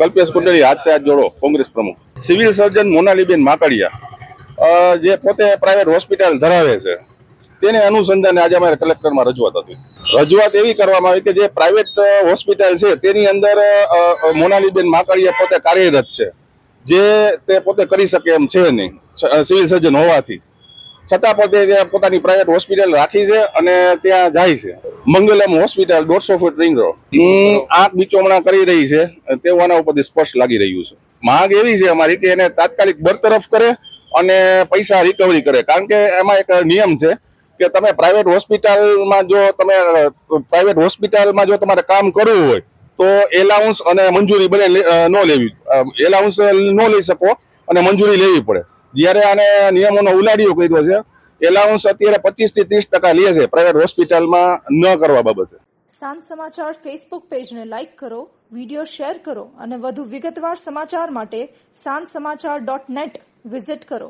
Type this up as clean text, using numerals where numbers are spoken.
કલ્પેશ કુંડલી હાથ સે હાથ જોડો કોંગ્રેસ પ્રમુખ સિવિલ સર્જન મોનાલીબેન માકડિયા જે પોતે પ્રાઇવેટ હોસ્પિટલ ધરાવે છે તેને અનુસંધાને આજે અમારે કલેક્ટરમાં રજૂઆત હતી. રજૂઆત એવી કરવામાં આવી કે જે પ્રાઇવેટ હોસ્પિટલ છે તેની અંદર મોનાલીબેન માકડિયા પોતે કાર્યરત છે, જે તે પોતે કરી શકે એમ છે નહીં સિવિલ સર્જન હોવાથી, છતાં પણ તે પોતાની પ્રાઇવેટ હોસ્પિટલ રાખી છે અને ત્યાં જાય છે. Mangalam hospital 150 foot ring road આંખ બીચોમણા કરી રહી છે તેવું આના ઉપરથી સ્પષ્ટ લાગી રહ્યું છે. માંગ એવી છે અમારી કે એને તાત્કાલિક બરતરફ કરે અને પૈસા રિકવરી કરે, કારણ કે એમાં એક નિયમ છે કે તમે પ્રાઇવેટ હોસ્પિટલમાં જો તમારે કામ કરવું હોય તો એલાઉન્સ અને મંજૂરી બંને ન લેવી, એલાઉન્સ ન લઈ શકો અને મંજૂરી લેવી પડે. જ્યારે આને નિયમોનો ઉલાડિયો કર્યો છે, એલાઉન્સ અત્યારે 25 થી 30% લે છે પ્રાઇવેટ હોસ્પિટલમાં ન કરવા બાબતે. સાંજ સમાચાર ફેસબુક પેજને લાઇક કરો, વિડીયો શેર કરો અને વધુ વિગતવાર સમાચાર માટે sanssamachar.net વિઝિટ કરો.